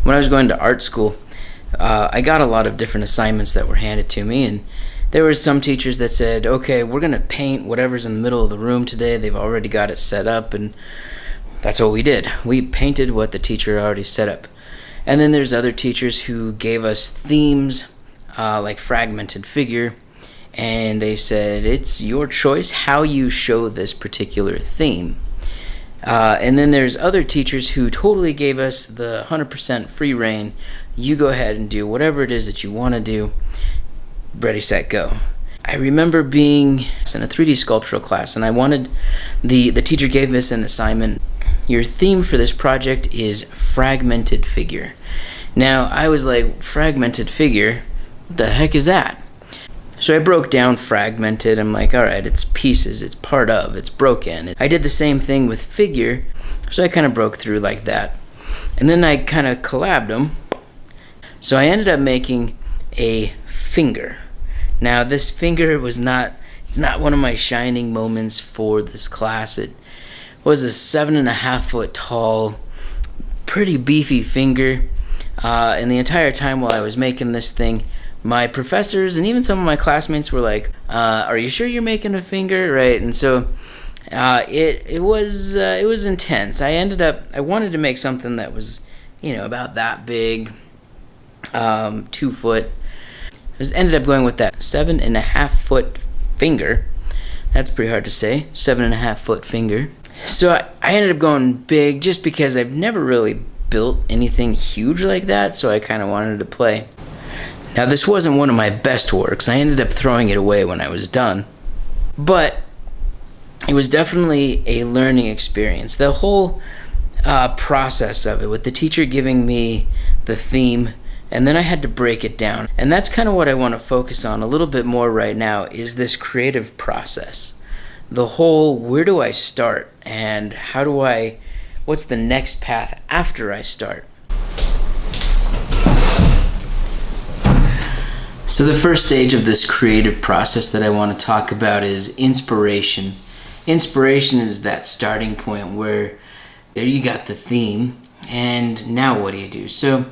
When I was going to art school, I got a lot of different assignments that were handed to me, and there were some teachers that said, okay, we're going to paint whatever's in the middle of the room today. They've already got it set up, and that's what we did. We painted what the teacher already set up. And then there's other teachers who gave us themes, like fragmented figure, and they said, it's your choice how you show this particular theme. And then there's other teachers who totally gave us the 100% free reign. You go ahead and do whatever it is that you want to do. Ready, set, go. I remember being in a 3D sculptural class, and I wanted, the teacher gave us an assignment. Your theme for this project is fragmented figure. Now, I was like, fragmented figure? What the heck is that? So I broke down fragmented. I'm like, all right, it's pieces, it's part of, it's broken. I did the same thing with figure, so I kind of broke through like that. And then I kind of collabed them. So I ended up making a finger. Now this finger was it's not one of my shining moments for this class. It was a 7.5 foot tall, pretty beefy finger. And the entire time while I was making this thing, my professors and even some of my classmates were like, are you sure you're making a finger? Right? And so it was intense. I wanted to make something that was, about that big, 2 foot. Ended up going with that 7.5 foot finger. That's pretty hard to say, 7.5 foot finger. So I ended up going big just because I've never really built anything huge like that, so I kind of wanted to play. Now this wasn't one of my best works. I ended up throwing it away when I was done. But it was definitely a learning experience. The whole process of it, with the teacher giving me the theme, and then I had to break it down. And that's kind of what I want to focus on a little bit more right now, is this creative process. The whole, where do I start? And what's the next path after I start? So the first stage of this creative process that I want to talk about is inspiration. Inspiration is that starting point where there you got the theme, and now what do you do? So,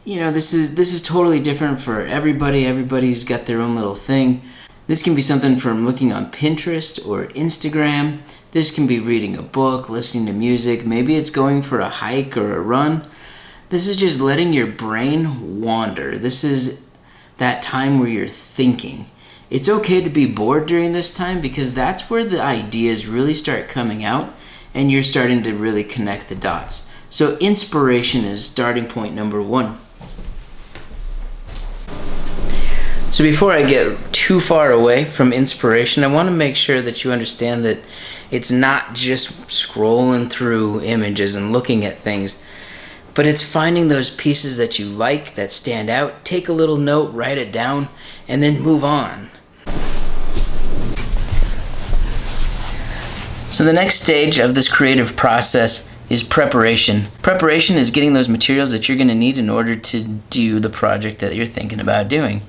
this is totally different for everybody. Everybody's got their own little thing. This can be something from looking on Pinterest or Instagram. This can be reading a book, listening to music. Maybe it's going for a hike or a run. This is just letting your brain wander. This is that time where you're thinking. It's okay to be bored during this time, because that's where the ideas really start coming out and you're starting to really connect the dots. So inspiration is starting point number 1. So before I get too far away from inspiration, I want to make sure that you understand that it's not just scrolling through images and looking at things, but it's finding those pieces that you like, that stand out, take a little note, write it down, and then move on. So the next stage of this creative process is preparation. Preparation is getting those materials that you're going to need in order to do the project that you're thinking about doing.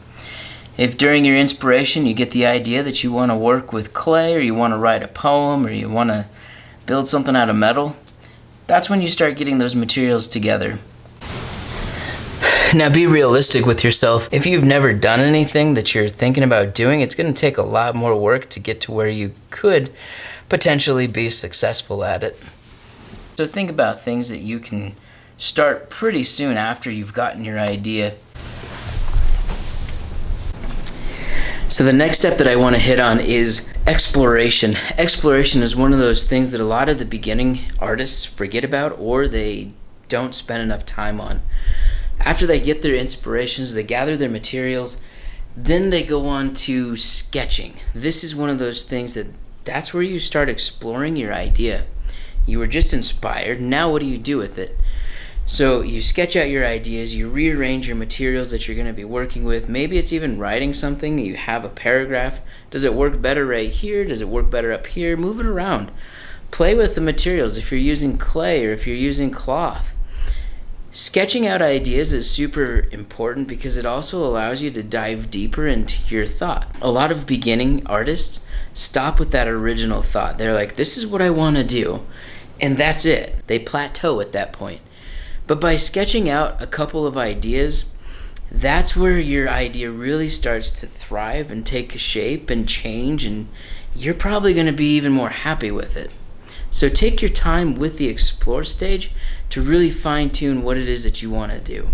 If during your inspiration you get the idea that you want to work with clay, or you want to write a poem, or you want to build something out of metal, that's when you start getting those materials together. Now be realistic with yourself. If you've never done anything that you're thinking about doing, it's going to take a lot more work to get to where you could potentially be successful at it. So think about things that you can start pretty soon after you've gotten your idea. So the next step that I want to hit on is exploration. Exploration is one of those things that a lot of the beginning artists forget about, or they don't spend enough time on. After they get their inspirations, they gather their materials, then they go on to sketching. This is one of those things that's where you start exploring your idea. You were just inspired, now what do you do with it? So you sketch out your ideas, you rearrange your materials that you're going to be working with. Maybe it's even writing something, you have a paragraph. Does it work better right here? Does it work better up here? Move it around. Play with the materials if you're using clay or if you're using cloth. Sketching out ideas is super important because it also allows you to dive deeper into your thought. A lot of beginning artists stop with that original thought. They're like, this is what I want to do, and that's it. They plateau at that point. But by sketching out a couple of ideas, that's where your idea really starts to thrive and take shape and change, and you're probably going to be even more happy with it. So take your time with the explore stage to really fine-tune what it is that you want to do.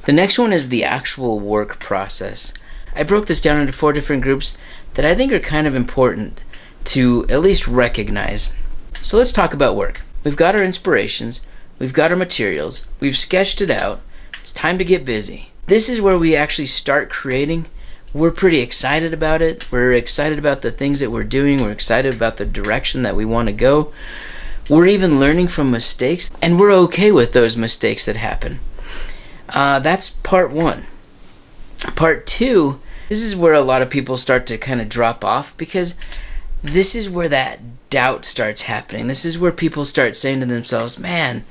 The next one is the actual work process. I broke this down into 4 different groups that I think are kind of important to at least recognize. So let's talk about work. We've got our inspirations, we've got our materials, we've sketched it out. It's time to get busy. This is where we actually start creating. We're pretty excited about it. We're excited about the things that we're doing. We're excited about the direction that we want to go. We're even learning from mistakes, and we're okay with those mistakes that happen. That's part 1. Part 2, this is where a lot of people start to kind of drop off, because this is where that doubt starts happening. This is where people start saying to themselves, man,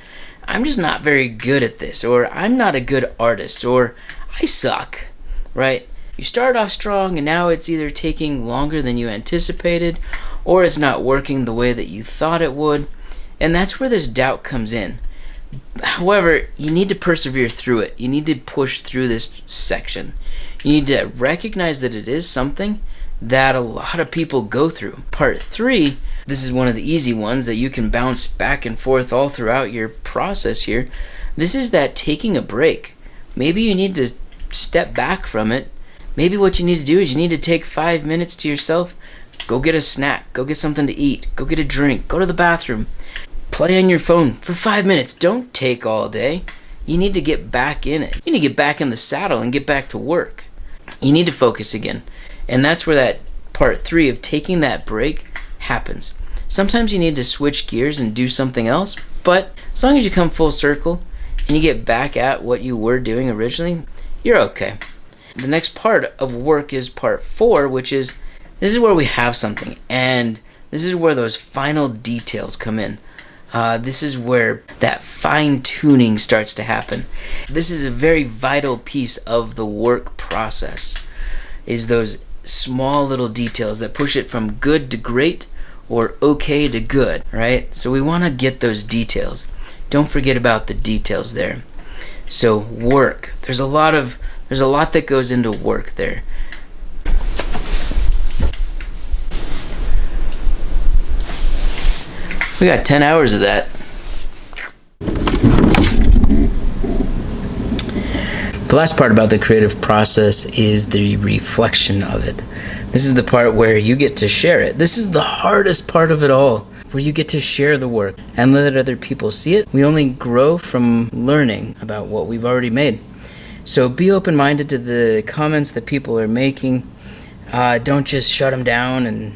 I'm just not very good at this, or I'm not a good artist, or I suck, right? You start off strong, and now it's either taking longer than you anticipated, or it's not working the way that you thought it would, and that's where this doubt comes in. However, you need to persevere through it. You need to push through this section. You need to recognize that it is something that a lot of people go through. Part 3, this is one of the easy ones that you can bounce back and forth all throughout your process here. This is that taking a break. Maybe you need to step back from it. Maybe what you need to do is you need to take 5 minutes to yourself. Go get a snack. Go get something to eat. Go get a drink. Go to the bathroom. Play on your phone for 5 minutes. Don't take all day. You need to get back in it. You need to get back in the saddle and get back to work. You need to focus again. And that's where that part 3 of taking that break happens. Sometimes you need to switch gears and do something else, but as long as you come full circle and you get back at what you were doing originally, you're okay. The next part of work is part 4, which is, this is where we have something, and this is where those final details come in. This is where that fine-tuning starts to happen. This is a very vital piece of the work process, is those small little details that push it from good to great or okay to good, right? So we want to get those details. Don't forget about the details there. So work, there's a lot that goes into work there. We got 10 hours of that. The last part about the creative process is the reflection of it. This is the part where you get to share it. This is the hardest part of it all, where you get to share the work and let other people see it. We only grow from learning about what we've already made. So be open-minded to the comments that people are making. Don't just shut them down,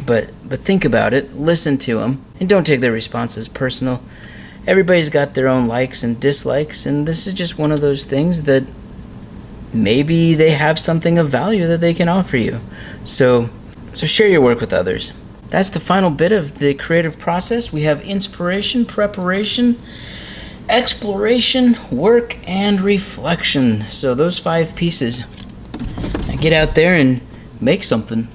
but think about it, listen to them, and don't take their responses personal. Everybody's got their own likes and dislikes, and this is just one of those things that maybe they have something of value that they can offer you. So share your work with others. That's the final bit of the creative process. We have inspiration, preparation, exploration, work, and reflection. So those 5 pieces. Now get out there and make something.